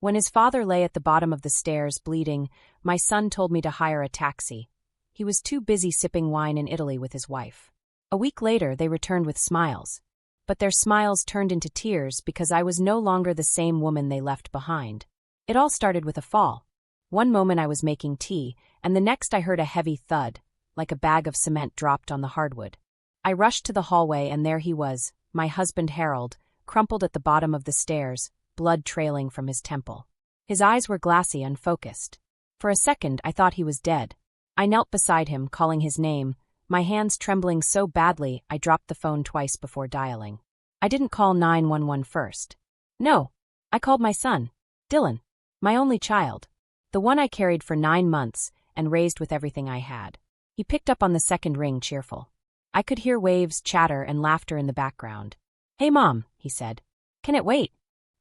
When his father lay at the bottom of the stairs bleeding, my son told me to hire a taxi. He was too busy sipping wine in Italy with his wife. A week later, they returned with smiles. But their smiles turned into tears because I was no longer the same woman they left behind. It all started with a fall. One moment I was making tea, and the next I heard a heavy thud, like a bag of cement dropped on the hardwood. I rushed to the hallway, and there he was, my husband Harold, crumpled at the bottom of the stairs, blood trailing from his temple. His eyes were glassy, unfocused. For a second, I thought he was dead. I knelt beside him, calling his name, my hands trembling so badly I dropped the phone twice before dialing. I didn't call 911 first. No, I called my son, Dylan, my only child, the one I carried for 9 months and raised with everything I had. He picked up on the second ring, cheerful. I could hear waves, chatter, and laughter in the background. "Hey, Mom," he said. "Can it wait?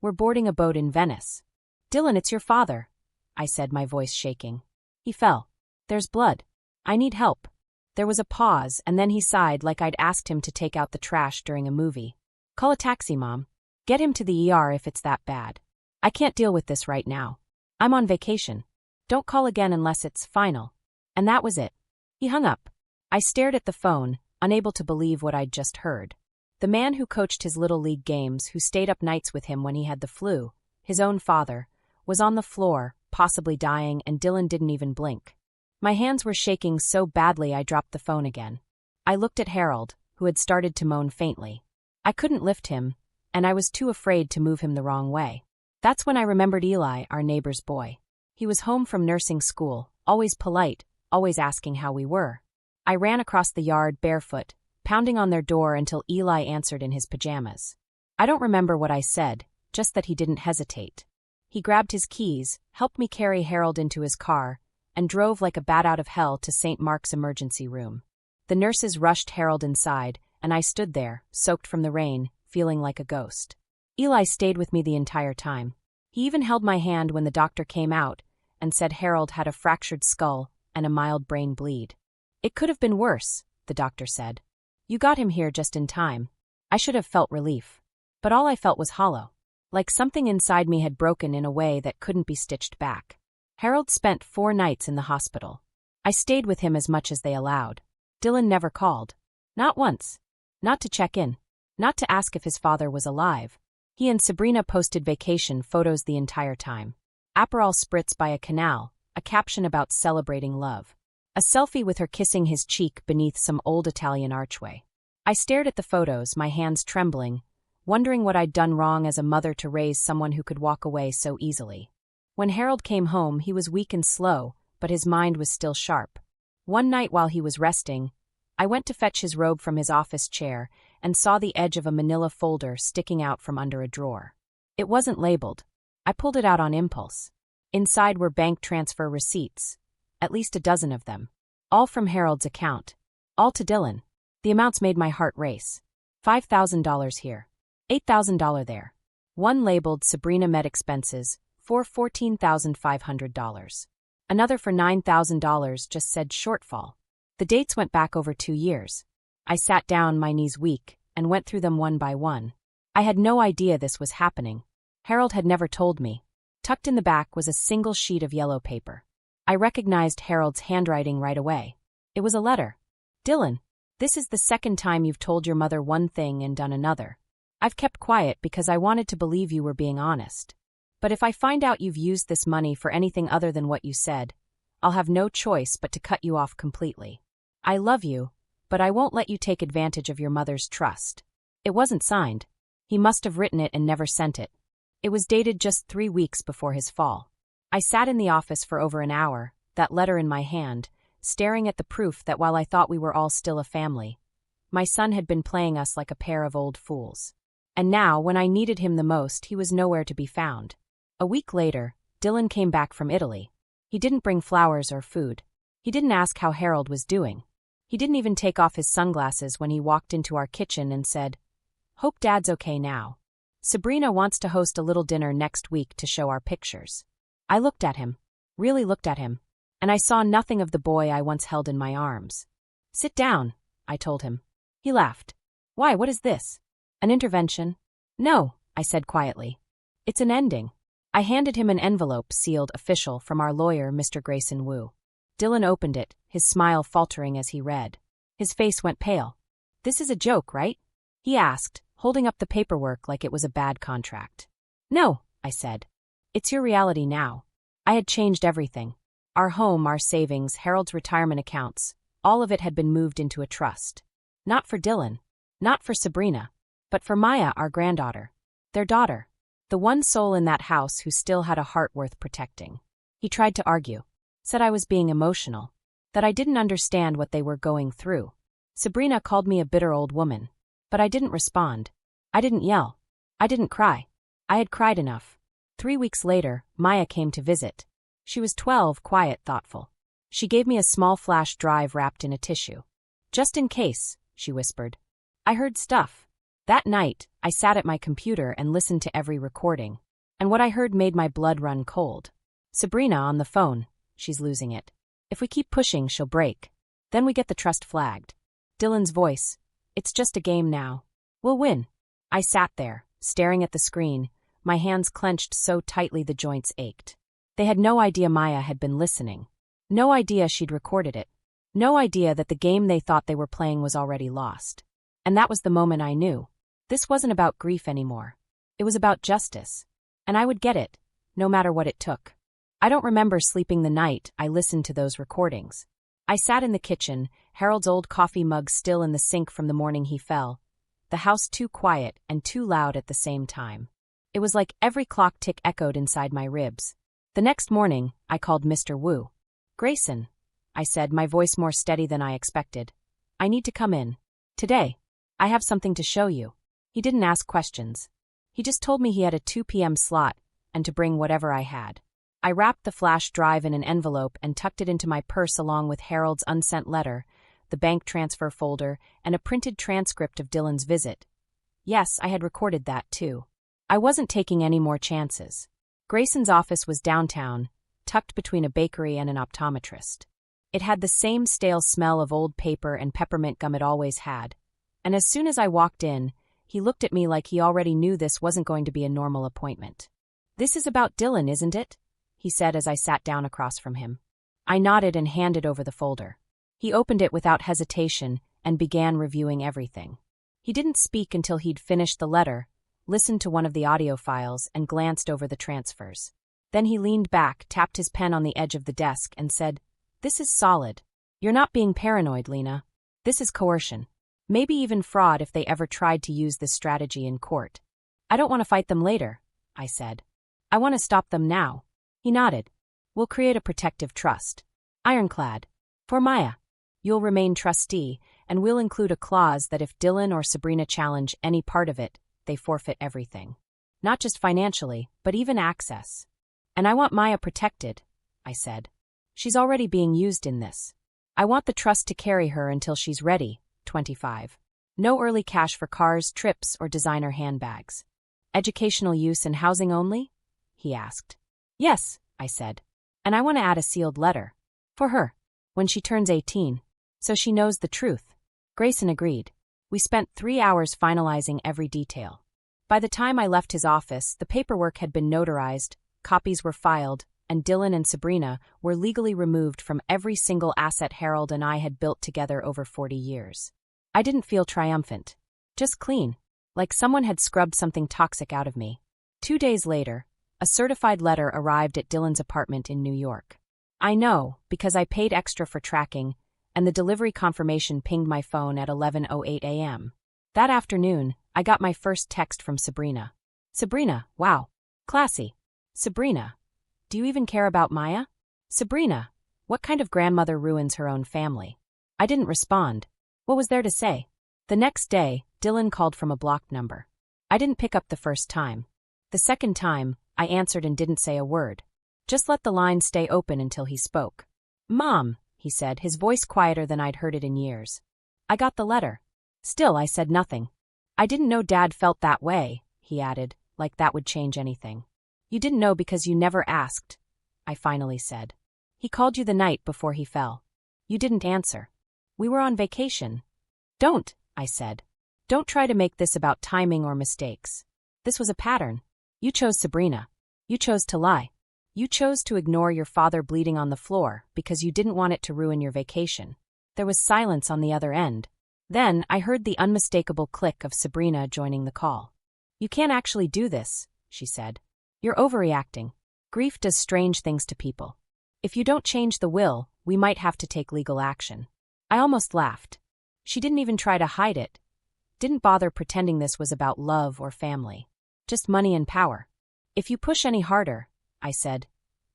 We're boarding a boat in Venice." "Dylan, it's your father," I said, my voice shaking. He fell. "There's blood. I need help." There was a pause, and then he sighed like I'd asked him to take out the trash during a movie. "Call a taxi, Mom. Get him to the ER if it's that bad. I can't deal with this right now. I'm on vacation. Don't call again unless it's final." And that was it. He hung up. I stared at the phone, unable to believe what I'd just heard. The man who coached his little league games, who stayed up nights with him when he had the flu, his own father, was on the floor, possibly dying, and Dylan didn't even blink. My hands were shaking so badly I dropped the phone again. I looked at Harold, who had started to moan faintly. I couldn't lift him, and I was too afraid to move him the wrong way. That's when I remembered Eli, our neighbor's boy. He was home from nursing school, always polite, always asking how we were. I ran across the yard barefoot, pounding on their door until Eli answered in his pajamas. I don't remember what I said, just that he didn't hesitate. He grabbed his keys, helped me carry Harold into his car, and drove like a bat out of hell to St. Mark's emergency room. The nurses rushed Harold inside, and I stood there, soaked from the rain, feeling like a ghost. Eli stayed with me the entire time. He even held my hand when the doctor came out and said Harold had a fractured skull and a mild brain bleed. "It could have been worse," the doctor said. "You got him here just in time." I should have felt relief. But all I felt was hollow. Like something inside me had broken in a way that couldn't be stitched back. Harold spent 4 nights in the hospital. I stayed with him as much as they allowed. Dylan never called. Not once. Not to check in. Not to ask if his father was alive. He and Sabrina posted vacation photos the entire time. Aperol spritz by a canal, a caption about celebrating love. A selfie with her kissing his cheek beneath some old Italian archway. I stared at the photos, my hands trembling, wondering what I'd done wrong as a mother to raise someone who could walk away so easily. When Harold came home, he was weak and slow, but his mind was still sharp. One night while he was resting, I went to fetch his robe from his office chair and saw the edge of a manila folder sticking out from under a drawer. It wasn't labeled. I pulled it out on impulse. Inside were bank transfer receipts, at least a dozen of them. All from Harold's account. All to Dylan. The amounts made my heart race. $5,000 here. $8,000 there. One labeled Sabrina Med Expenses for $14,500. Another for $9,000 just said shortfall. The dates went back over 2 years. I sat down, my knees weak, and went through them one by one. I had no idea this was happening. Harold had never told me. Tucked in the back was a single sheet of yellow paper. I recognized Harold's handwriting right away. It was a letter. "Dylan, this is the second time you've told your mother one thing and done another. I've kept quiet because I wanted to believe you were being honest. But if I find out you've used this money for anything other than what you said, I'll have no choice but to cut you off completely. I love you, but I won't let you take advantage of your mother's trust." It wasn't signed. He must have written it and never sent it. It was dated just 3 weeks before his fall. I sat in the office for over an hour, that letter in my hand, staring at the proof that while I thought we were all still a family, my son had been playing us like a pair of old fools. And now, when I needed him the most, he was nowhere to be found. A week later, Dylan came back from Italy. He didn't bring flowers or food. He didn't ask how Harold was doing. He didn't even take off his sunglasses when he walked into our kitchen and said, "Hope Dad's okay now. Sabrina wants to host a little dinner next week to show our pictures." I looked at him, really looked at him, and I saw nothing of the boy I once held in my arms. "Sit down," I told him. He laughed. "Why, what is this? An intervention?" "No," I said quietly. "It's an ending. I handed him an envelope sealed official from our lawyer, Mr. Grayson Wu. Dylan opened it, his smile faltering as he read. His face went pale. "This is a joke, right?" he asked, holding up the paperwork like it was a bad contract. "No," I said. "It's your reality now." I had changed everything. Our home, our savings, Harold's retirement accounts, all of it had been moved into a trust. Not for Dylan, not for Sabrina, but for Maya, our granddaughter. Their daughter. The one soul in that house who still had a heart worth protecting. He tried to argue. Said I was being emotional. That I didn't understand what they were going through. Sabrina called me a bitter old woman. But I didn't respond. I didn't yell. I didn't cry. I had cried enough. 3 weeks later, Maya came to visit. She was 12, quiet, thoughtful. She gave me a small flash drive wrapped in a tissue. "Just in case," she whispered. I heard stuff. That night, I sat at my computer and listened to every recording. And what I heard made my blood run cold. Sabrina on the phone. She's losing it. If we keep pushing, she'll break. Then we get the trust flagged. Dylan's voice. "It's just a game now. We'll win." I sat there, staring at the screen, my hands clenched so tightly the joints ached. They had no idea Maya had been listening. No idea she'd recorded it. No idea that the game they thought they were playing was already lost. And that was the moment I knew. This wasn't about grief anymore. It was about justice. And I would get it, no matter what it took. I don't remember sleeping the night I listened to those recordings. I sat in the kitchen, Harold's old coffee mug still in the sink from the morning he fell. The house too quiet and too loud at the same time. It was like every clock tick echoed inside my ribs. The next morning, I called Mr. Wu. "Grayson," I said, my voice more steady than I expected. "I need to come in. Today. I have something to show you." He didn't ask questions. He just told me he had a 2 p.m. slot and to bring whatever I had. I wrapped the flash drive in an envelope and tucked it into my purse along with Harold's unsent letter, the bank transfer folder, and a printed transcript of Dylan's visit. Yes, I had recorded that too. I wasn't taking any more chances. Grayson's office was downtown, tucked between a bakery and an optometrist. It had the same stale smell of old paper and peppermint gum it always had. And as soon as I walked in, he looked at me like he already knew this wasn't going to be a normal appointment. "This is about Dylan, isn't it?" he said as I sat down across from him. I nodded and handed over the folder. He opened it without hesitation and began reviewing everything. He didn't speak until he'd finished the letter, listened to one of the audio files, and glanced over the transfers. Then he leaned back, tapped his pen on the edge of the desk, and said, "This is solid. You're not being paranoid, Lena. This is coercion. Maybe even fraud if they ever tried to use this strategy in court." "I don't want to fight them later," I said. "I want to stop them now." He nodded. "We'll create a protective trust. Ironclad. For Maya. You'll remain trustee, and we'll include a clause that if Dylan or Sabrina challenge any part of it, they forfeit everything. Not just financially, but even access. And I want Maya protected," I said. "She's already being used in this. I want the trust to carry her until she's ready, 25. No early cash for cars, trips, or designer handbags. Educational use and housing only?" he asked. "Yes," I said. "And I want to add a sealed letter. For her. When she turns 18. So she knows the truth." Grayson agreed. We spent 3 hours finalizing every detail. By the time I left his office, the paperwork had been notarized, copies were filed, and Dylan and Sabrina were legally removed from every single asset Harold and I had built together over 40 years. I didn't feel triumphant. Just clean. Like someone had scrubbed something toxic out of me. 2 days later, a certified letter arrived at Dylan's apartment in New York. I know, because I paid extra for tracking, and the delivery confirmation pinged my phone at 11:08 a.m. That afternoon, I got my first text from Sabrina. "Sabrina, wow. Classy. Sabrina. Do you even care about Maya? Sabrina, what kind of grandmother ruins her own family?" I didn't respond. What was there to say? The next day, Dylan called from a blocked number. I didn't pick up the first time. The second time, I answered and didn't say a word. Just let the line stay open until he spoke. "Mom," he said, his voice quieter than I'd heard it in years. "I got the letter." Still, I said nothing. "I didn't know Dad felt that way," he added, like that would change anything. "You didn't know because you never asked," I finally said. "He called you the night before he fell. You didn't answer. We were on vacation." "Don't," I said. "Don't try to make this about timing or mistakes. This was a pattern. You chose Sabrina. You chose to lie. You chose to ignore your father bleeding on the floor because you didn't want it to ruin your vacation. There was silence on the other end. Then I heard the unmistakable click of Sabrina joining the call. You can't actually do this, she said. You're overreacting. Grief does strange things to people. If you don't change the will, we might have to take legal action. I almost laughed. She didn't even try to hide it. Didn't bother pretending this was about love or family. Just money and power. If you push any harder, I said,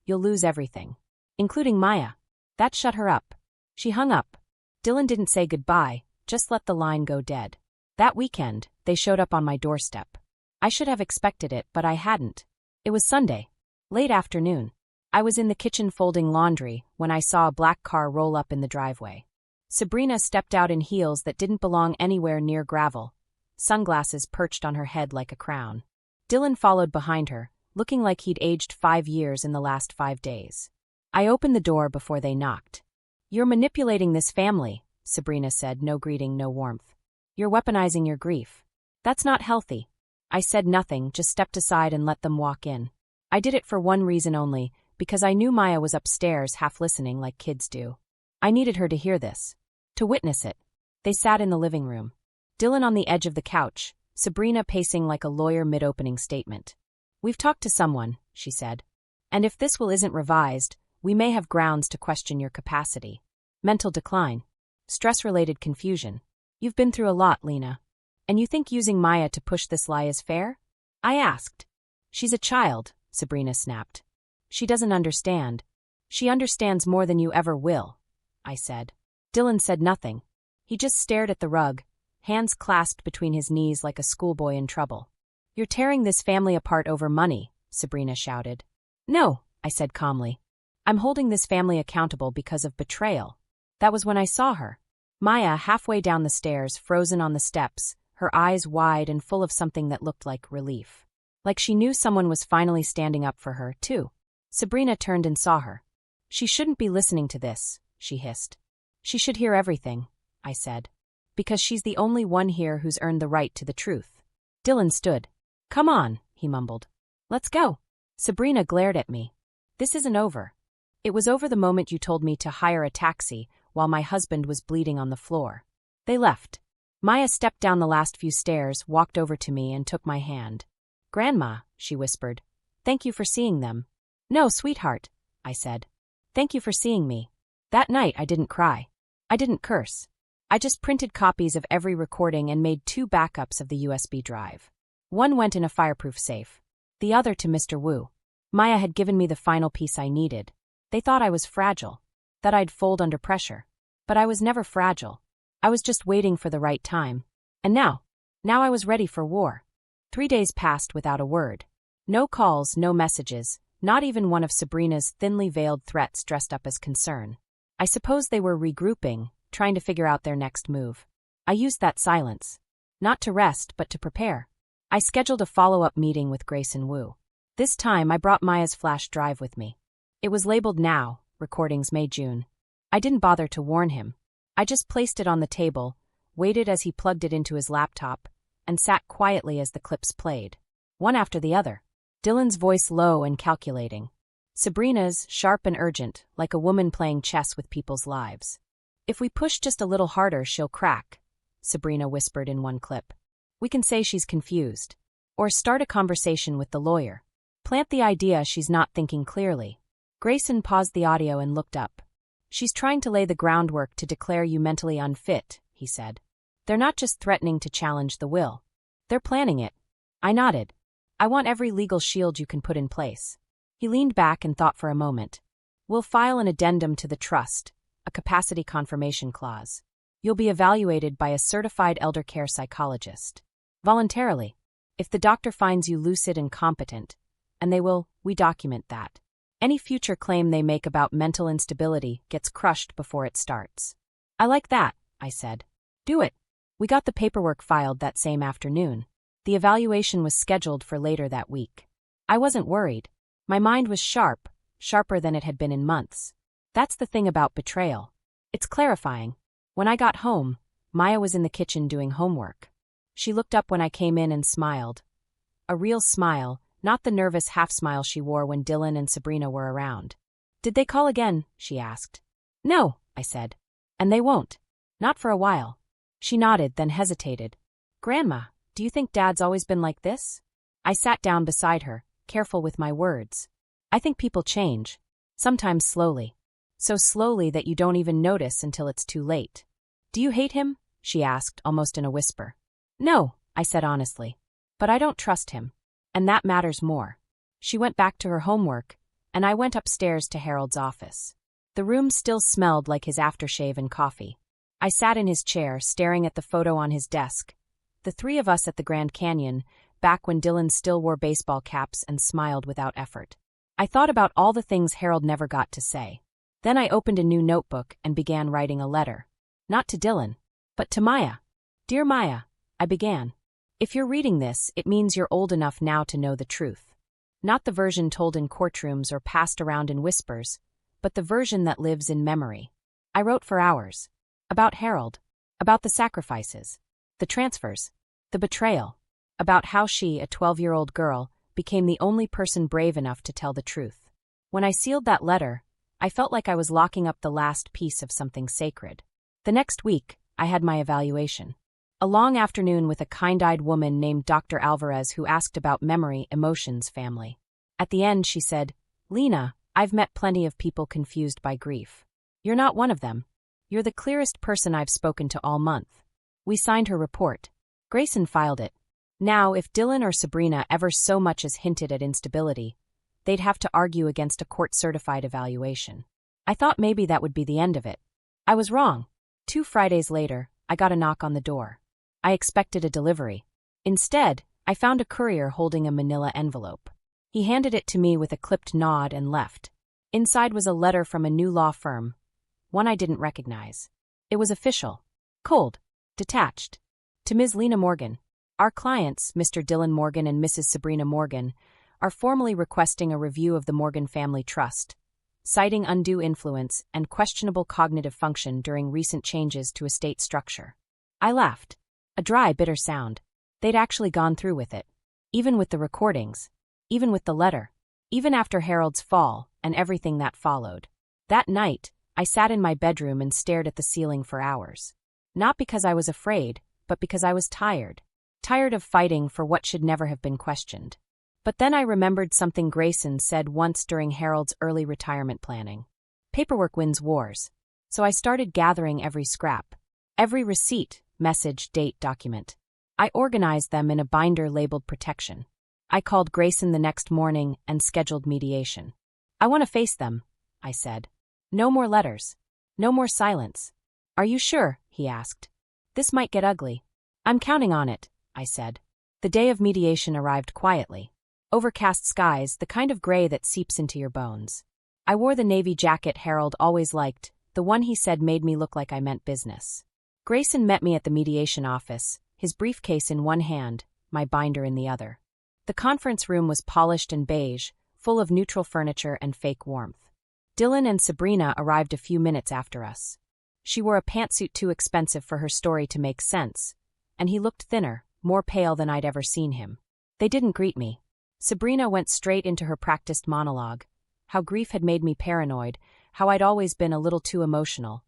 you'll lose everything. Including Maya. That shut her up. She hung up. Dylan didn't say goodbye, just let the line go dead. That weekend, they showed up on my doorstep. I should have expected it, but I hadn't. It was Sunday. Late afternoon. I was in the kitchen folding laundry when I saw a black car roll up in the driveway. Sabrina stepped out in heels that didn't belong anywhere near gravel, sunglasses perched on her head like a crown. Dylan followed behind her, looking like he'd aged 5 years in the last 5 days. I opened the door before they knocked. You're manipulating this family, Sabrina said, no greeting, no warmth. You're weaponizing your grief. That's not healthy. I said nothing, just stepped aside and let them walk in. I did it for one reason only, because I knew Maya was upstairs half listening like kids do. I needed her to hear this. To witness it. They sat in the living room. Dylan on the edge of the couch, Sabrina pacing like a lawyer mid-opening statement. We've talked to someone, she said. And if this will isn't revised, we may have grounds to question your capacity. Mental decline. Stress-related confusion. You've been through a lot, Lena. And you think using Maya to push this lie is fair? I asked. She's a child, Sabrina snapped. She doesn't understand. She understands more than you ever will, I said. Dylan said nothing. He just stared at the rug, hands clasped between his knees like a schoolboy in trouble. You're tearing this family apart over money, Sabrina shouted. No, I said calmly. I'm holding this family accountable because of betrayal. That was when I saw her. Maya halfway down the stairs, frozen on the steps, her eyes wide and full of something that looked like relief. Like she knew someone was finally standing up for her, too. Sabrina turned and saw her. She shouldn't be listening to this, she hissed. She should hear everything, I said. Because she's the only one here who's earned the right to the truth. Dylan stood. Come on, he mumbled. Let's go. Sabrina glared at me. This isn't over. It was over the moment you told me to hire a taxi while my husband was bleeding on the floor. They left. Maya stepped down the last few stairs, walked over to me and took my hand. Grandma, she whispered. Thank you for seeing them. No, sweetheart, I said. Thank you for seeing me. That night I didn't cry. I didn't curse. I just printed copies of every recording and made 2 backups of the USB drive. One went in a fireproof safe. The other to Mr. Wu. Maya had given me the final piece I needed. They thought I was fragile, that I'd fold under pressure. But I was never fragile. I was just waiting for the right time. And now I was ready for war. 3 days passed without a word. No calls, no messages, not even one of Sabrina's thinly veiled threats dressed up as concern. I suppose they were regrouping, trying to figure out their next move. I used that silence. Not to rest, but to prepare. I scheduled a follow-up meeting with Grace and Wu. This time I brought Maya's flash drive with me. It was labeled Now, recordings May-June. I didn't bother to warn him. I just placed it on the table, waited as he plugged it into his laptop, and sat quietly as the clips played. One after the other. Dylan's voice low and calculating. Sabrina's sharp and urgent, like a woman playing chess with people's lives. If we push just a little harder, she'll crack, Sabrina whispered in one clip. We can say she's confused. Or start a conversation with the lawyer. Plant the idea she's not thinking clearly. Grayson paused the audio and looked up. She's trying to lay the groundwork to declare you mentally unfit, he said. They're not just threatening to challenge the will. They're planning it. I nodded. I want every legal shield you can put in place. He leaned back and thought for a moment. We'll file an addendum to the trust, a capacity confirmation clause. You'll be evaluated by a certified elder care psychologist. Voluntarily. If the doctor finds you lucid and competent, and they will, we document that. Any future claim they make about mental instability gets crushed before it starts. I like that, I said. Do it. We got the paperwork filed that same afternoon. The evaluation was scheduled for later that week. I wasn't worried. My mind was sharp, sharper than it had been in months. That's the thing about betrayal. It's clarifying. When I got home, Maya was in the kitchen doing homework. She looked up when I came in and smiled. A real smile, not the nervous half-smile she wore when Dylan and Sabrina were around. "Did they call again?" she asked. "No," I said. "And they won't. Not for a while." She nodded, then hesitated. "Grandma, do you think Dad's always been like this?" I sat down beside her, careful with my words. "I think people change. Sometimes slowly. So slowly that you don't even notice until it's too late." "Do you hate him?" she asked, almost in a whisper. "No," I said honestly. "But I don't trust him. And that matters more." She went back to her homework, and I went upstairs to Harold's office. The room still smelled like his aftershave and coffee. I sat in his chair, staring at the photo on his desk. The three of us at the Grand Canyon, back when Dylan still wore baseball caps and smiled without effort. I thought about all the things Harold never got to say. Then I opened a new notebook and began writing a letter. Not to Dylan, but to Maya. "Dear Maya," I began. "If you're reading this, it means you're old enough now to know the truth. Not the version told in courtrooms or passed around in whispers, but the version that lives in memory." I wrote for hours. About Harold. About the sacrifices. The transfers. The betrayal. About how she, a 12-year-old girl, became the only person brave enough to tell the truth. When I sealed that letter, I felt like I was locking up the last piece of something sacred. The next week, I had my evaluation. A long afternoon with a kind-eyed woman named Dr. Alvarez who asked about memory, emotions, family. At the end, she said, "Lena, I've met plenty of people confused by grief. You're not one of them. You're the clearest person I've spoken to all month." We signed her report. Grayson filed it. Now, if Dylan or Sabrina ever so much as hinted at instability, they'd have to argue against a court-certified evaluation. I thought maybe that would be the end of it. I was wrong. 2 Fridays later, I got a knock on the door. I expected a delivery. Instead, I found a courier holding a manila envelope. He handed it to me with a clipped nod and left. Inside was a letter from a new law firm, one I didn't recognize. It was official. Cold. Detached. To Ms. Lena Morgan. "Our clients, Mr. Dylan Morgan and Mrs. Sabrina Morgan, are formally requesting a review of the Morgan Family Trust, citing undue influence and questionable cognitive function during recent changes to estate structure." I laughed. A dry, bitter sound. They'd actually gone through with it. Even with the recordings. Even with the letter. Even after Harold's fall and everything that followed. That night, I sat in my bedroom and stared at the ceiling for hours. Not because I was afraid, but because I was tired. Tired of fighting for what should never have been questioned. But then I remembered something Grayson said once during Harold's early retirement planning. Paperwork wins wars. So I started gathering every scrap. Every receipt, message, date, document. I organized them in a binder labeled protection. I called Grayson the next morning and scheduled mediation. "I want to face them," I said. "No more letters. No more silence." "Are you sure?" he asked. "This might get ugly." "I'm counting on it," I said. The day of mediation arrived quietly. Overcast skies, the kind of gray that seeps into your bones. I wore the navy jacket Harold always liked, the one he said made me look like I meant business. Grayson met me at the mediation office, his briefcase in one hand, my binder in the other. The conference room was polished and beige, full of neutral furniture and fake warmth. Dylan and Sabrina arrived a few minutes after us. She wore a pantsuit too expensive for her story to make sense, and he looked thinner, more pale than I'd ever seen him. They didn't greet me. Sabrina went straight into her practiced monologue. How grief had made me paranoid, how I'd always been a little too emotional,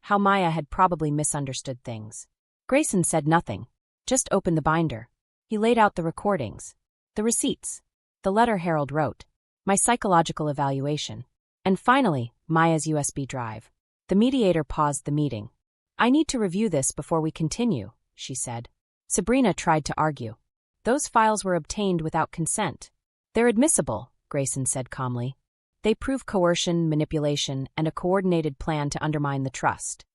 how Maya had probably misunderstood things. Grayson said nothing, just opened the binder. He laid out the recordings, the receipts, the letter Harold wrote, my psychological evaluation, and finally, Maya's USB drive. The mediator paused the meeting. "I need to review this before we continue," she said. Sabrina tried to argue. "Those files were obtained without consent." "They're admissible," Grayson said calmly. "They prove coercion, manipulation, and a coordinated plan to undermine the trust."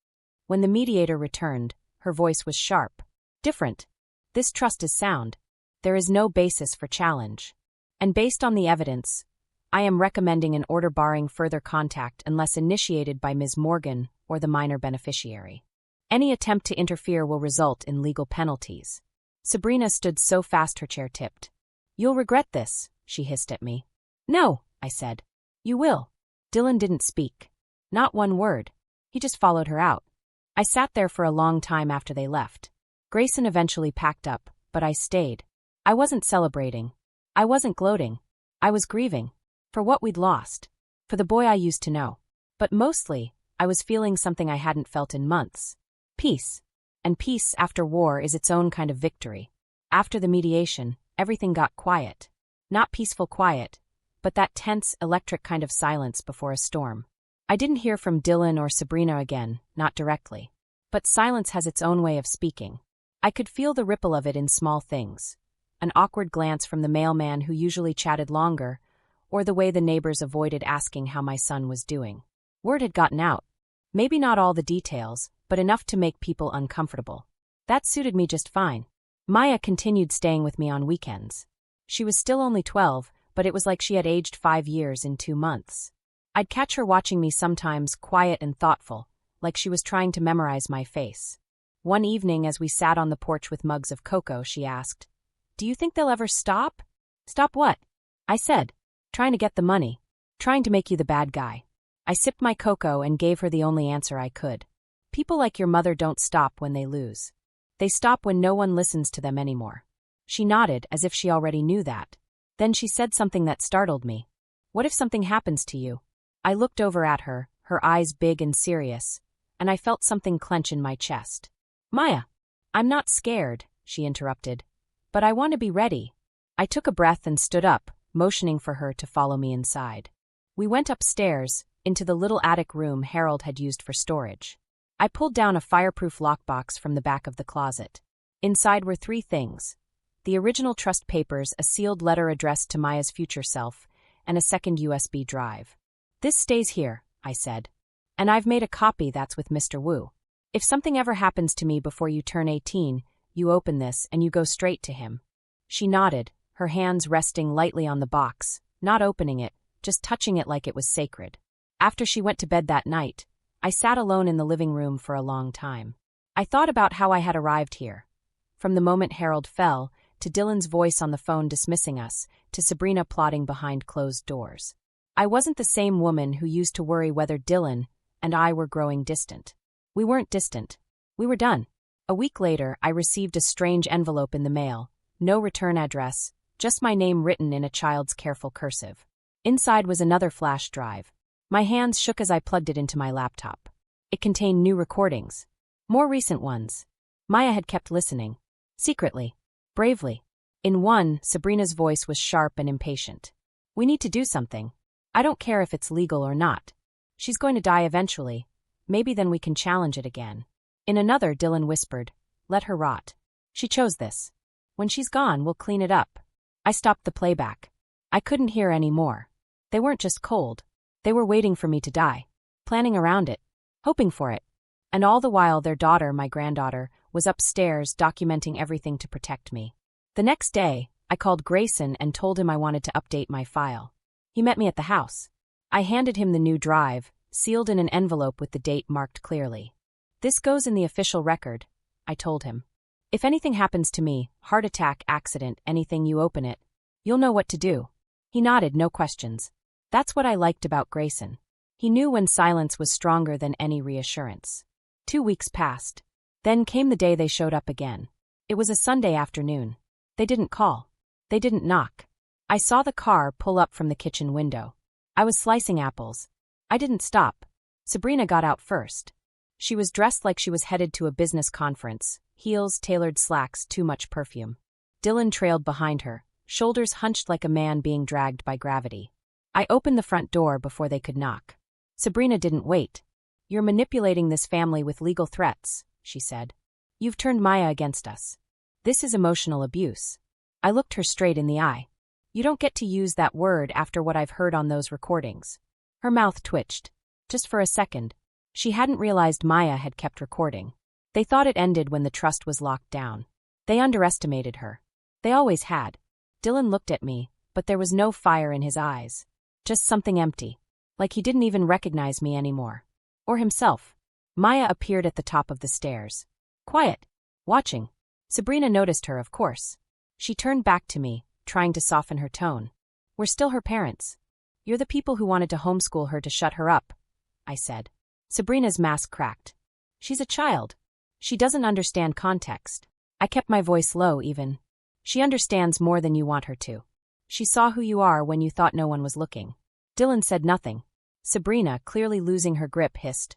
When the mediator returned, her voice was sharp. "Different. This trust is sound. There is no basis for challenge. And based on the evidence, I am recommending an order barring further contact unless initiated by Ms. Morgan or the minor beneficiary. Any attempt to interfere will result in legal penalties." Sabrina stood so fast her chair tipped. "You'll regret this," she hissed at me. "No," I said. "You will." Dylan didn't speak. Not one word. He just followed her out. I sat there for a long time after they left. Grayson eventually packed up, but I stayed. I wasn't celebrating. I wasn't gloating. I was grieving. For what we'd lost. For the boy I used to know. But mostly, I was feeling something I hadn't felt in months. Peace. And peace after war is its own kind of victory. After the mediation, everything got quiet. Not peaceful quiet, but that tense, electric kind of silence before a storm. I didn't hear from Dylan or Sabrina again, not directly. But silence has its own way of speaking. I could feel the ripple of it in small things. An awkward glance from the mailman who usually chatted longer, or the way the neighbors avoided asking how my son was doing. Word had gotten out. Maybe not all the details, but enough to make people uncomfortable. That suited me just fine. Maya continued staying with me on weekends. She was still only 12, but it was like she had aged 5 years in 2 months. I'd catch her watching me sometimes, quiet and thoughtful, like she was trying to memorize my face. One evening, as we sat on the porch with mugs of cocoa, she asked, "Do you think they'll ever stop?" "Stop what?" I said. "Trying to get the money. Trying to make you the bad guy." I sipped my cocoa and gave her the only answer I could. People like your mother don't stop when they lose. They stop when no one listens to them anymore. She nodded, as if she already knew that. Then she said something that startled me. "What if something happens to you?" I looked over at her, her eyes big and serious, and I felt something clench in my chest. "Maya, I'm not scared," she interrupted. "But I want to be ready." I took a breath and stood up, motioning for her to follow me inside. We went upstairs, into the little attic room Harold had used for storage. I pulled down a fireproof lockbox from the back of the closet. Inside were 3 things. The original trust papers, a sealed letter addressed to Maya's future self, and a second USB drive. "This stays here," I said. "And I've made a copy that's with Mr. Wu. If something ever happens to me before you turn 18, you open this and you go straight to him." She nodded, her hands resting lightly on the box, not opening it, just touching it like it was sacred. After she went to bed that night, I sat alone in the living room for a long time. I thought about how I had arrived here. From the moment Harold fell, to Dylan's voice on the phone dismissing us, to Sabrina plotting behind closed doors. I wasn't the same woman who used to worry whether Dylan and I were growing distant. We weren't distant. We were done. A week later, I received a strange envelope in the mail, no return address, just my name written in a child's careful cursive. Inside was another flash drive. My hands shook as I plugged it into my laptop. It contained new recordings. More recent ones. Maya had kept listening. Secretly. Bravely. In one, Sabrina's voice was sharp and impatient. "We need to do something. I don't care if it's legal or not. She's going to die eventually. Maybe then we can challenge it again." In another, Dylan whispered, "Let her rot. She chose this. When she's gone, we'll clean it up." I stopped the playback. I couldn't hear any more. They weren't just cold. They were waiting for me to die. Planning around it. Hoping for it. And all the while their daughter, my granddaughter, was upstairs documenting everything to protect me. The next day, I called Grayson and told him I wanted to update my file. He met me at the house. I handed him the new drive, sealed in an envelope with the date marked clearly. "This goes in the official record," I told him. "If anything happens to me, heart attack, accident, anything, you open it. You'll know what to do." He nodded, no questions. That's what I liked about Grayson. He knew when silence was stronger than any reassurance. 2 weeks passed. Then came the day they showed up again. It was a Sunday afternoon. They didn't call. They didn't knock. I saw the car pull up from the kitchen window. I was slicing apples. I didn't stop. Sabrina got out first. She was dressed like she was headed to a business conference, heels, tailored slacks, too much perfume. Dylan trailed behind her, shoulders hunched like a man being dragged by gravity. I opened the front door before they could knock. Sabrina didn't wait. "You're manipulating this family with legal threats," she said. "You've turned Maya against us. This is emotional abuse." I looked her straight in the eye. "You don't get to use that word after what I've heard on those recordings." Her mouth twitched. Just for a second. She hadn't realized Maya had kept recording. They thought it ended when the trust was locked down. They underestimated her. They always had. Dylan looked at me, but there was no fire in his eyes. Just something empty. Like he didn't even recognize me anymore. Or himself. Maya appeared at the top of the stairs. Quiet. Watching. Sabrina noticed her, of course. She turned back to me, trying to soften her tone. "We're still her parents. You're the people who wanted to homeschool her to shut her up," I said. Sabrina's mask cracked. "She's a child. She doesn't understand context." I kept my voice low even. "She understands more than you want her to." She saw who you are when you thought no one was looking. Dylan said nothing. Sabrina, clearly losing her grip, hissed,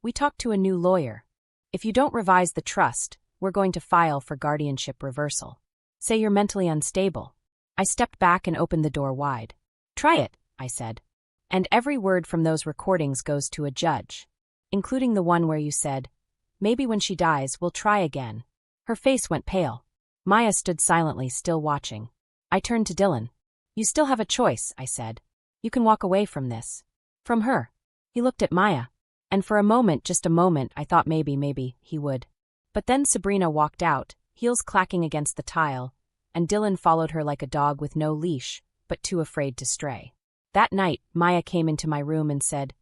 "We talked to a new lawyer. If you don't revise the trust, we're going to file for guardianship reversal. Say you're mentally unstable." I stepped back and opened the door wide. "Try it," I said. "And every word from those recordings goes to a judge. Including the one where you said, 'Maybe when she dies, we'll try again.'" Her face went pale. Maya stood silently, still watching. I turned to Dylan. "You still have a choice," I said. "You can walk away from this. From her." He looked at Maya. And for a moment, just a moment, I thought maybe he would. But then Sabrina walked out, heels clacking against the tile, and Dylan followed her like a dog with no leash, but too afraid to stray. That night, Maya came into my room and said,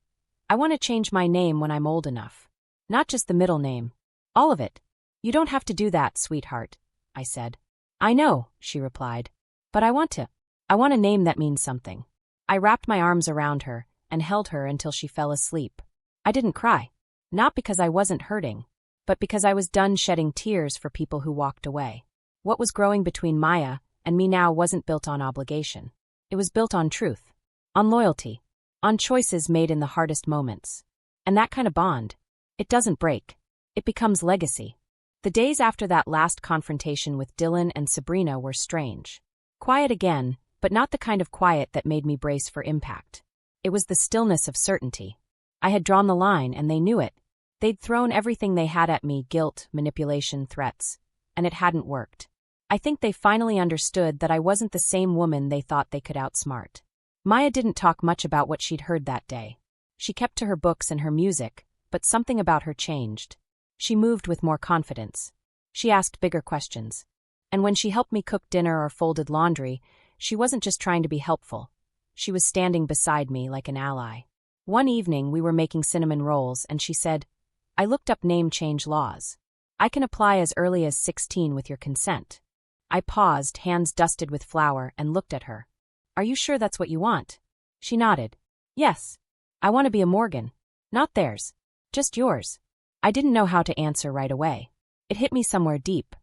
"I want to change my name when I'm old enough. Not just the middle name. All of it." "You don't have to do that, sweetheart," I said. "I know," she replied. "But I want to. I want a name that means something." I wrapped my arms around her and held her until she fell asleep. I didn't cry. Not because I wasn't hurting, but because I was done shedding tears for people who walked away. What was growing between Maya and me now wasn't built on obligation. It was built on truth, on loyalty, on choices made in the hardest moments. And that kind of bond, it doesn't break. It becomes legacy. The days after that last confrontation with Dylan and Sabrina were strange. Quiet again, but not the kind of quiet that made me brace for impact. It was the stillness of certainty. I had drawn the line, and they knew it. They'd thrown everything they had at me: guilt, manipulation, threats. And it hadn't worked. I think they finally understood that I wasn't the same woman they thought they could outsmart. Maya didn't talk much about what she'd heard that day. She kept to her books and her music, but something about her changed. She moved with more confidence. She asked bigger questions. And when she helped me cook dinner or folded laundry, she wasn't just trying to be helpful. She was standing beside me like an ally. One evening we were making cinnamon rolls, and she said, "I looked up name change laws. I can apply as early as 16 with your consent." I paused, hands dusted with flour, and looked at her. "Are you sure that's what you want?" She nodded. "Yes. I want to be a Morgan. Not theirs. Just yours." I didn't know how to answer right away. It hit me somewhere deep.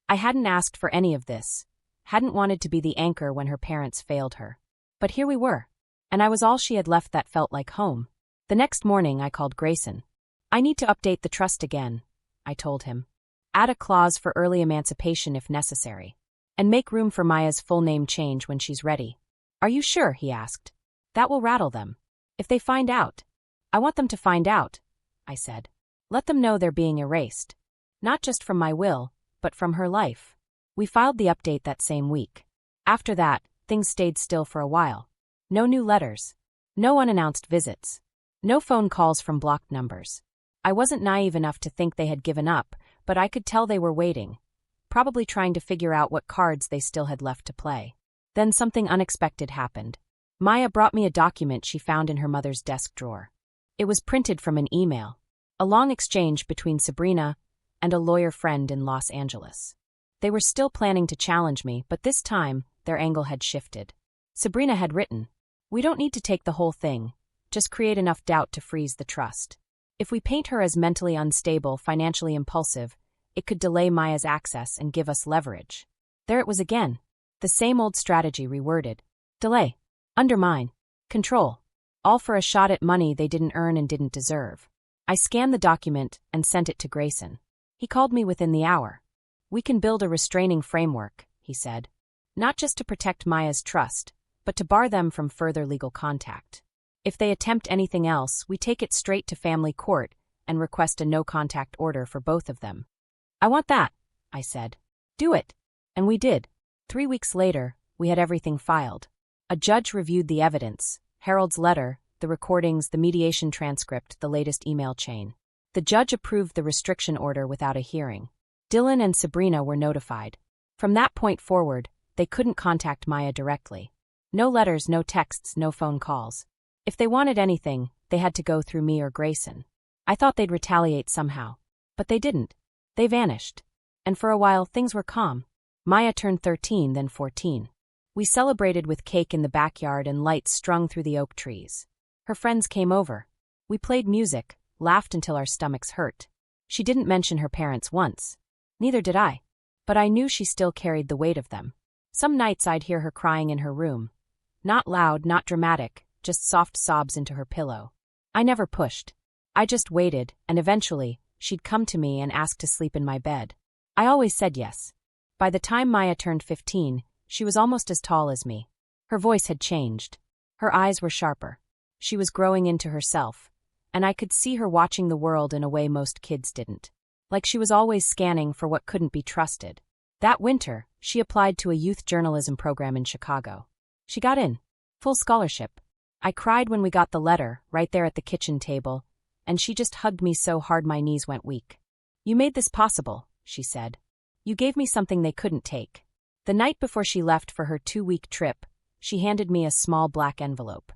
I hadn't asked for any of this. Hadn't wanted to be the anchor when her parents failed her. But here we were. And I was all she had left that felt like home. The next morning I called Grayson. "I need to update the trust again," I told him. "Add a clause for early emancipation if necessary. And make room for Maya's full name change when she's ready." "Are you sure?" he asked. "That will rattle them. If they find out." "I want them to find out," I said. "Let them know they're being erased. Not just from my will, but from her life." We filed the update that same week. After that, things stayed still for a while. No new letters. No unannounced visits. No phone calls from blocked numbers. I wasn't naive enough to think they had given up, but I could tell they were waiting, probably trying to figure out what cards they still had left to play. Then something unexpected happened. Maya brought me a document she found in her mother's desk drawer. It was printed from an email, a long exchange between Sabrina and a lawyer friend in Los Angeles. They were still planning to challenge me, but this time, their angle had shifted. Sabrina had written, "We don't need to take the whole thing, just create enough doubt to freeze the trust. If we paint her as mentally unstable, financially impulsive, it could delay Maya's access and give us leverage." There it was again. The same old strategy reworded. Delay. Undermine. Control. All for a shot at money they didn't earn and didn't deserve. I scanned the document and sent it to Grayson. He called me within the hour. "We can build a restraining framework," he said. "Not just to protect Maya's trust, but to bar them from further legal contact. If they attempt anything else, we take it straight to family court and request a no-contact order for both of them." "I want that," I said. "Do it." And we did. 3 weeks later, we had everything filed. A judge reviewed the evidence, Harold's letter, the recordings, the mediation transcript, the latest email chain. The judge approved the restriction order without a hearing. Dylan and Sabrina were notified. From that point forward, they couldn't contact Maya directly. No letters, no texts, no phone calls. If they wanted anything, they had to go through me or Grayson. I thought they'd retaliate somehow. But they didn't. They vanished. And for a while, things were calm. Maya turned 13, then 14. We celebrated with cake in the backyard and lights strung through the oak trees. Her friends came over. We played music, laughed until our stomachs hurt. She didn't mention her parents once. Neither did I. But I knew she still carried the weight of them. Some nights I'd hear her crying in her room. Not loud, not dramatic, just soft sobs into her pillow. I never pushed. I just waited, and eventually, she'd come to me and ask to sleep in my bed. I always said yes. By the time Maya turned 15, she was almost as tall as me. Her voice had changed. Her eyes were sharper. She was growing into herself, and I could see her watching the world in a way most kids didn't. Like she was always scanning for what couldn't be trusted. That winter, she applied to a youth journalism program in Chicago. She got in. Full scholarship. I cried when we got the letter, right there at the kitchen table, and she just hugged me so hard my knees went weak. "You made this possible," she said. "You gave me something they couldn't take." The night before she left for her 2-week trip, she handed me a small black envelope.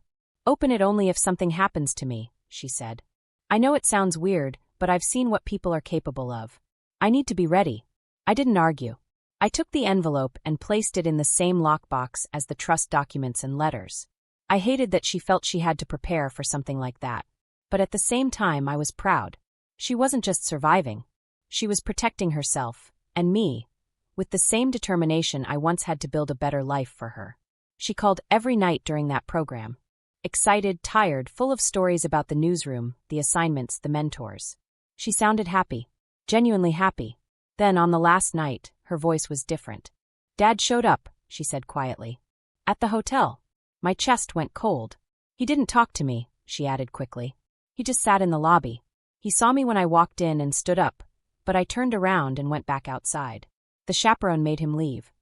"Open it only if something happens to me," she said. "I know it sounds weird, but I've seen what people are capable of. I need to be ready." I didn't argue. I took the envelope and placed it in the same lockbox as the trust documents and letters. I hated that she felt she had to prepare for something like that. But at the same time I was proud. She wasn't just surviving. She was protecting herself, and me, with the same determination I once had to build a better life for her. She called every night during that program. Excited, tired, full of stories about the newsroom, the assignments, the mentors. She sounded happy. Genuinely happy. Then, on the last night, her voice was different. "Dad showed up," she said quietly. "At the hotel." My chest went cold. "He didn't talk to me," she added quickly. "He just sat in the lobby. He saw me when I walked in and stood up, but I turned around and went back outside. The chaperone made him leave."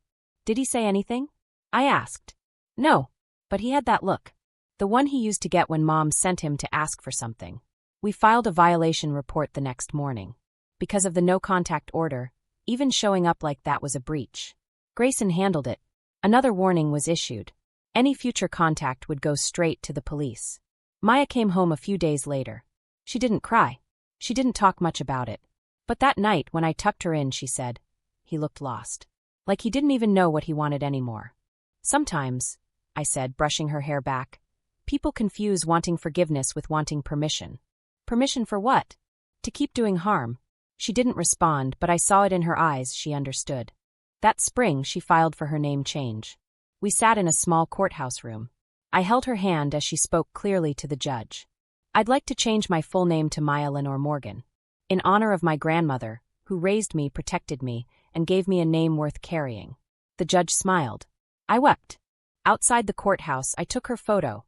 "Did he say anything?" I asked. "No, but he had that look. The one he used to get when Mom sent him to ask for something." We filed a violation report the next morning. Because of the no-contact order, even showing up like that was a breach. Grayson handled it. Another warning was issued. Any future contact would go straight to the police. Maya came home a few days later. She didn't cry. She didn't talk much about it. But that night, when I tucked her in, she said, "He looked lost. Like he didn't even know what he wanted anymore." "Sometimes," I said, brushing her hair back, "people confuse wanting forgiveness with wanting permission." "Permission for what?" "To keep doing harm." She didn't respond, but I saw it in her eyes. She understood. That spring, she filed for her name change. We sat in a small courthouse room. I held her hand as she spoke clearly to the judge. "I'd like to change my full name to Maya Lenore Morgan, in honor of my grandmother, who raised me, protected me, and gave me a name worth carrying." The judge smiled. I wept. Outside the courthouse, I took her photo,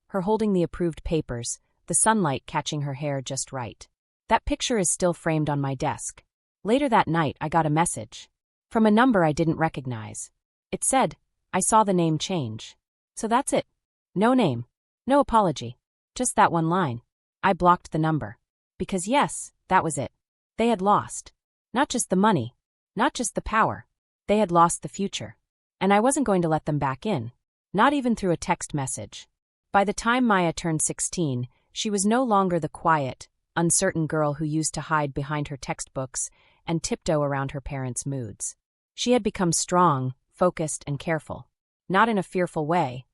her holding the approved papers, the sunlight catching her hair just right. That picture is still framed on my desk. Later that night, I got a message. From a number I didn't recognize. It said, "I saw the name change." So that's it. No name. No apology. Just that one line. I blocked the number. Because yes, that was it. They had lost. Not just the money. Not just the power. They had lost the future. And I wasn't going to let them back in. Not even through a text message. By the time Maya turned 16, she was no longer the quiet, uncertain girl who used to hide behind her textbooks and tiptoe around her parents' moods. She had become strong, focused, and careful. Not in a fearful way,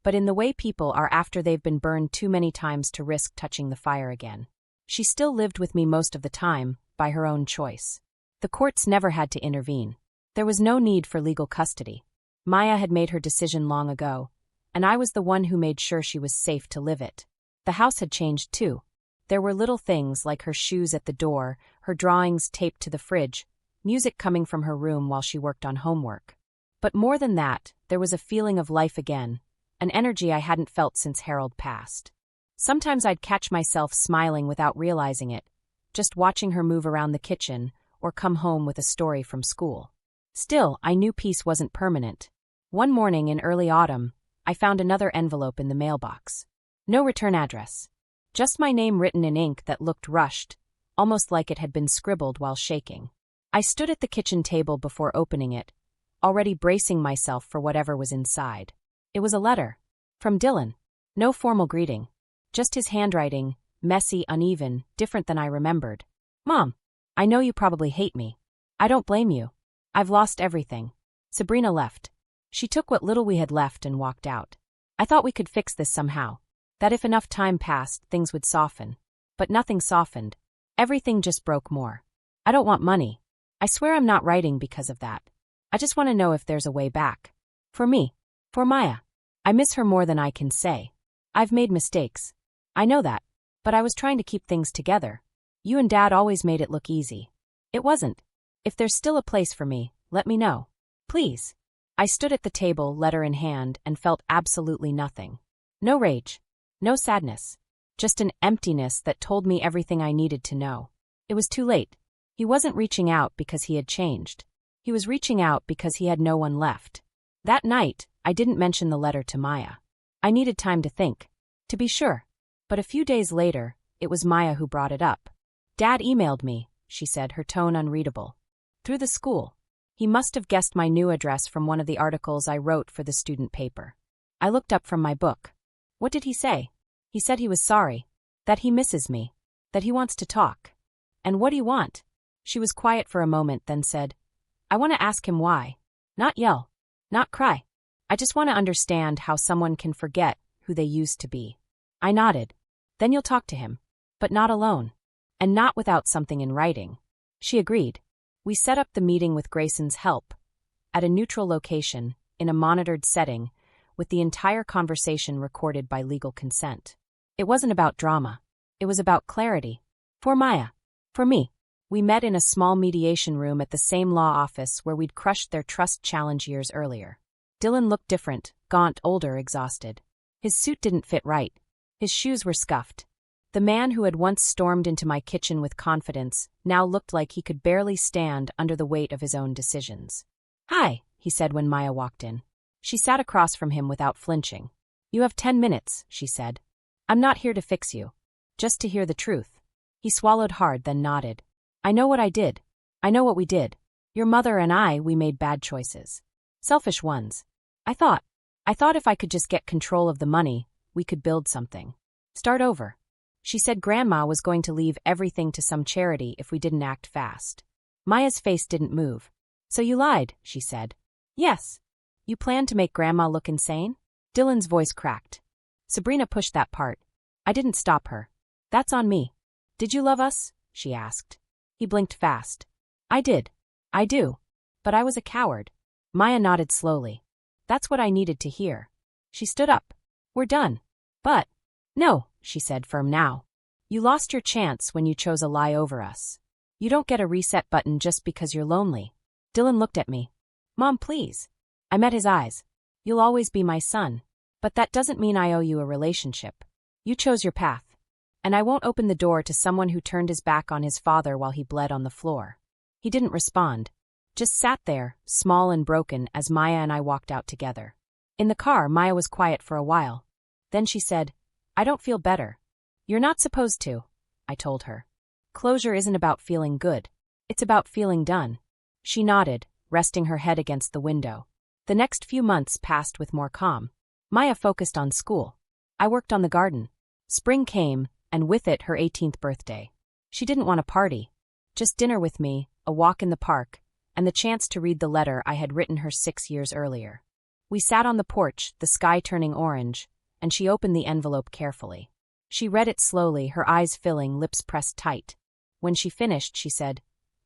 but in the way people are after they've been burned too many times to risk touching the fire again. She still lived with me most of the time, by her own choice. The courts never had to intervene. There was no need for legal custody. Maya had made her decision long ago, and I was the one who made sure she was safe to live it. The house had changed too. There were little things like her shoes at the door, her drawings taped to the fridge, music coming from her room while she worked on homework. But more than that, there was a feeling of life again, an energy I hadn't felt since Harold passed. Sometimes I'd catch myself smiling without realizing it, just watching her move around the kitchen or come home with a story from school. Still, I knew peace wasn't permanent. One morning in early autumn, I found another envelope in the mailbox. No return address. Just my name written in ink that looked rushed, almost like it had been scribbled while shaking. I stood at the kitchen table before opening it, already bracing myself for whatever was inside. It was a letter. From Dylan. No formal greeting. Just his handwriting, messy, uneven, different than I remembered. "Mom, I know you probably hate me. I don't blame you. I've lost everything." Sabrina left. She took what little we had left and walked out. I thought we could fix this somehow. That if enough time passed, things would soften. But nothing softened. Everything just broke more. I don't want money. I swear I'm not writing because of that. I just want to know if there's a way back. For me. For Maya. I miss her more than I can say. I've made mistakes. I know that. But I was trying to keep things together. You and Dad always made it look easy. It wasn't. If there's still a place for me, let me know. Please. I stood at the table, letter in hand, and felt absolutely nothing. No rage. No sadness. Just an emptiness that told me everything I needed to know. It was too late. He wasn't reaching out because he had changed. He was reaching out because he had no one left. That night, I didn't mention the letter to Maya. I needed time to think. To be sure. But a few days later, it was Maya who brought it up. Dad emailed me, she said, her tone unreadable. Through the school. He must have guessed my new address from one of the articles I wrote for the student paper. I looked up from my book. What did he say? He said he was sorry. That he misses me. That he wants to talk. And what do you want? She was quiet for a moment, then said, I want to ask him why. Not yell. Not cry. I just want to understand how someone can forget who they used to be. I nodded. Then you'll talk to him. But not alone. And not without something in writing. She agreed. We set up the meeting with Grayson's help. At a neutral location, in a monitored setting, with the entire conversation recorded by legal consent. It wasn't about drama. It was about clarity. For Maya. For me. We met in a small mediation room at the same law office where we'd crushed their trust challenge years earlier. Dylan looked different, gaunt, older, exhausted. His suit didn't fit right. His shoes were scuffed. The man who had once stormed into my kitchen with confidence now looked like he could barely stand under the weight of his own decisions. Hi, he said when Maya walked in. She sat across from him without flinching. You have 10 minutes, she said. I'm not here to fix you. Just to hear the truth. He swallowed hard, then nodded. I know what I did. I know what we did. Your mother and I, we made bad choices. Selfish ones. I thought if I could just get control of the money, we could build something. Start over. She said Grandma was going to leave everything to some charity if we didn't act fast. Maya's face didn't move. So you lied, she said. Yes. You planned to make Grandma look insane? Dylan's voice cracked. Sabrina pushed that part. I didn't stop her. That's on me. Did you love us? She asked. He blinked fast. I did. I do. But I was a coward. Maya nodded slowly. That's what I needed to hear. She stood up. We're done. But. No, she said, firm now. You lost your chance when you chose a lie over us. You don't get a reset button just because you're lonely. Dylan looked at me. Mom, please. I met his eyes. You'll always be my son. But that doesn't mean I owe you a relationship. You chose your path. And I won't open the door to someone who turned his back on his father while he bled on the floor. He didn't respond. Just sat there, small and broken, as Maya and I walked out together. In the car, Maya was quiet for a while. Then she said, I don't feel better. You're not supposed to, I told her. Closure isn't about feeling good. It's about feeling done. She nodded, resting her head against the window. The next few months passed with more calm. Maya focused on school. I worked on the garden. Spring came, and with it her 18th birthday. She didn't want a party. Just dinner with me, a walk in the park, and the chance to read the letter I had written her 6 years earlier. We sat on the porch, the sky turning orange, and she opened the envelope carefully. She read it slowly, her eyes filling, lips pressed tight. When she finished, she said,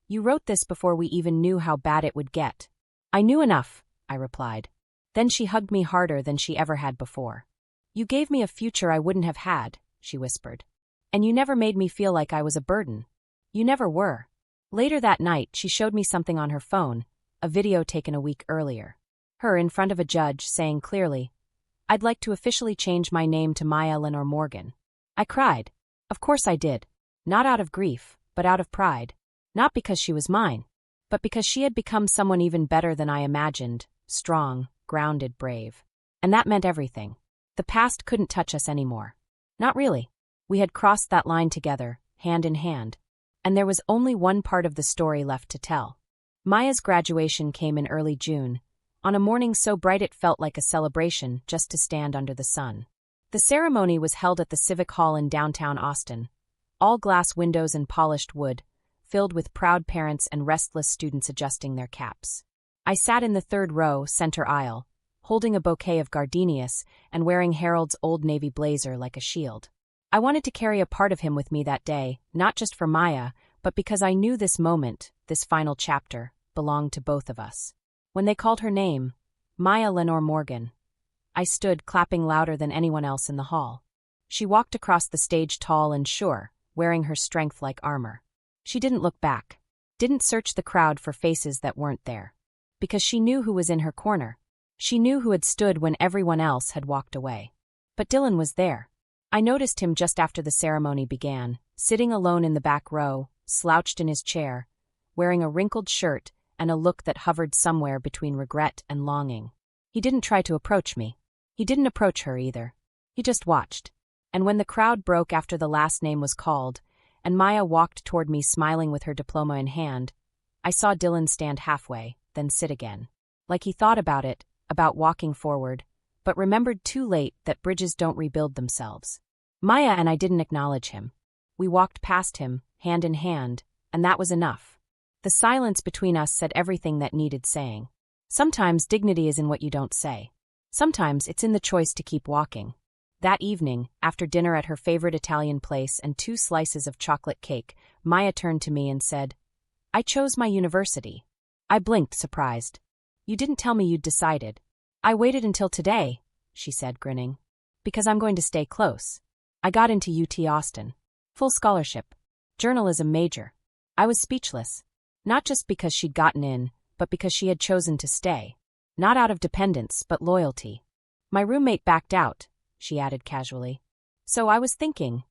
You wrote this before we even knew how bad it would get. I knew enough, I replied. Then she hugged me harder than she ever had before. You gave me a future I wouldn't have had, she whispered. And you never made me feel like I was a burden. You never were. Later that night, she showed me something on her phone, a video taken a week earlier. Her in front of a judge saying clearly, I'd like to officially change my name to Maya Eleanor Morgan. I cried. Of course I did. Not out of grief, but out of pride. Not because she was mine, but because she had become someone even better than I imagined, strong, grounded, brave. And that meant everything. The past couldn't touch us anymore. Not really. We had crossed that line together, hand in hand. And there was only one part of the story left to tell. Maya's graduation came in early June, on a morning so bright it felt like a celebration just to stand under the sun. The ceremony was held at the Civic Hall in downtown Austin, all glass windows and polished wood, filled with proud parents and restless students adjusting their caps. I sat in the third row, center aisle, holding a bouquet of gardenias and wearing Harold's old navy blazer like a shield. I wanted to carry a part of him with me that day, not just for Maya, but because I knew this moment, this final chapter, belonged to both of us. When they called her name, Maya Lenore Morgan. I stood, clapping louder than anyone else in the hall. She walked across the stage tall and sure, wearing her strength like armor. She didn't look back. Didn't search the crowd for faces that weren't there. Because she knew who was in her corner. She knew who had stood when everyone else had walked away. But Dylan was there. I noticed him just after the ceremony began, sitting alone in the back row, slouched in his chair, wearing a wrinkled shirt and a look that hovered somewhere between regret and longing. He didn't try to approach me. He didn't approach her either. He just watched. And when the crowd broke after the last name was called, and Maya walked toward me smiling with her diploma in hand, I saw Dylan stand halfway, then sit again. Like he thought about it, about walking forward, but remembered too late that bridges don't rebuild themselves. Maya and I didn't acknowledge him. We walked past him, hand in hand, and that was enough. The silence between us said everything that needed saying. Sometimes dignity is in what you don't say. Sometimes it's in the choice to keep walking. That evening, after dinner at her favorite Italian place and 2 slices of chocolate cake, Maya turned to me and said, "I chose my university." I blinked, surprised. "You didn't tell me you'd decided." "I waited until today," she said, grinning. "Because I'm going to stay close. I got into UT Austin. Full scholarship. Journalism major." I was speechless. Not just because she'd gotten in, but because she had chosen to stay. Not out of dependence, but loyalty. "My roommate backed out," she added casually. "So I was thinking,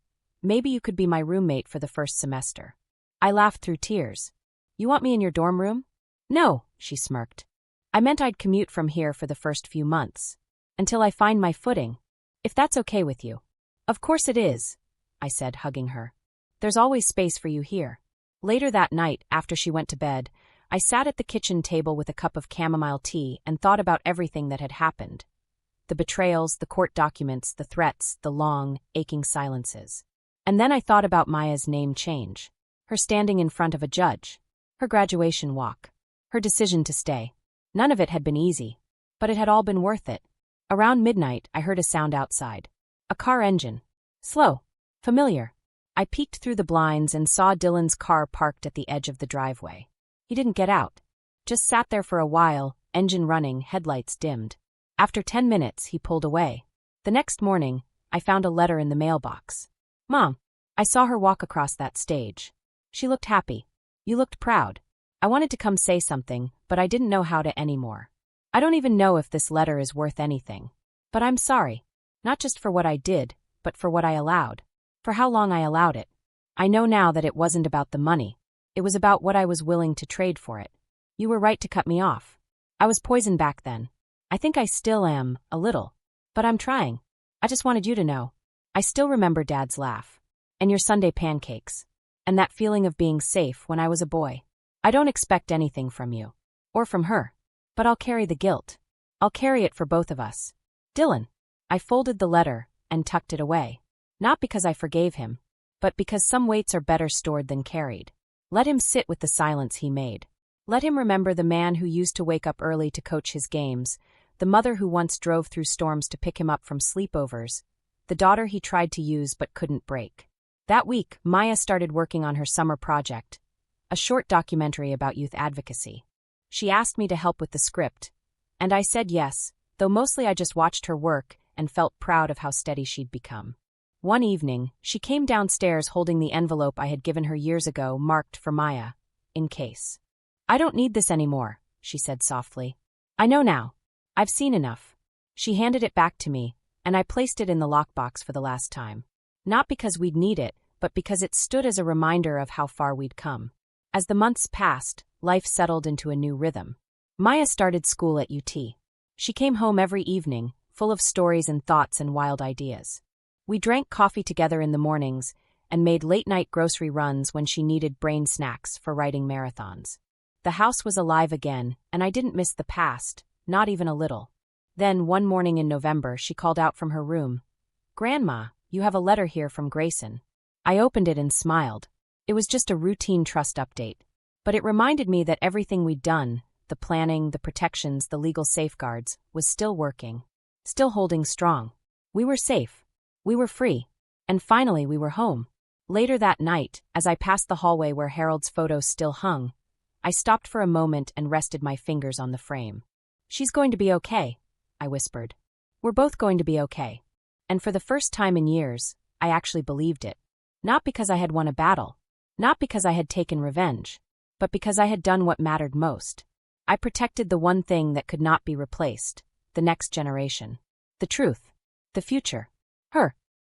maybe you could be my roommate for the first semester." I laughed through tears. "You want me in your dorm room?" "No," she smirked. "I meant I'd commute from here for the first few months. Until I find my footing. If that's okay with you." "Of course it is," I said, hugging her. "There's always space for you here." Later that night, after she went to bed, I sat at the kitchen table with a cup of chamomile tea and thought about everything that had happened. The betrayals, the court documents, the threats, the long, aching silences. And then I thought about Maya's name change. Her standing in front of a judge. Her graduation walk. Her decision to stay. None of it had been easy. But it had all been worth it. Around midnight, I heard a sound outside. A car engine. Slow. Familiar. I peeked through the blinds and saw Dylan's car parked at the edge of the driveway. He didn't get out. Just sat there for a while, engine running, headlights dimmed. After 10 minutes, he pulled away. The next morning, I found a letter in the mailbox. "Mom." I saw her walk across that stage. She looked happy. "You looked proud." I wanted to come say something, but I didn't know how to anymore. I don't even know if this letter is worth anything. But I'm sorry. Not just for what I did, but for what I allowed. For how long I allowed it. I know now that it wasn't about the money. It was about what I was willing to trade for it. You were right to cut me off. I was poisoned back then. I think I still am, a little. But I'm trying. I just wanted you to know. I still remember Dad's laugh. And your Sunday pancakes. And that feeling of being safe when I was a boy. I don't expect anything from you. Or from her. But I'll carry the guilt. I'll carry it for both of us. Dylan. I folded the letter and tucked it away. Not because I forgave him, but because some weights are better stored than carried. Let him sit with the silence he made. Let him remember the man who used to wake up early to coach his games, the mother who once drove through storms to pick him up from sleepovers, the daughter he tried to use but couldn't break. That week, Maya started working on her summer project, a short documentary about youth advocacy. She asked me to help with the script, and I said yes, though mostly I just watched her work and felt proud of how steady she'd become. One evening, she came downstairs holding the envelope I had given her years ago marked for Maya, in case. "I don't need this anymore," she said softly. "I know now. I've seen enough." She handed it back to me, and I placed it in the lockbox for the last time. Not because we'd need it, but because it stood as a reminder of how far we'd come. As the months passed, life settled into a new rhythm. Maya started school at UT. She came home every evening, full of stories and thoughts and wild ideas. We drank coffee together in the mornings and made late-night grocery runs when she needed brain snacks for writing marathons. The house was alive again, and I didn't miss the past, not even a little. Then, one morning in November, she called out from her room. "Grandma, you have a letter here from Grayson." I opened it and smiled. It was just a routine trust update. But it reminded me that everything we'd done, the planning, the protections, the legal safeguards, was still working. Still holding strong. We were safe. We were free. And finally we were home. Later that night, as I passed the hallway where Harold's photo still hung, I stopped for a moment and rested my fingers on the frame. She's going to be okay, I whispered. We're both going to be okay. And for the first time in years, I actually believed it. Not because I had won a battle, not because I had taken revenge, but because I had done what mattered most. I protected the one thing that could not be replaced, the next generation. The truth. The future. Her.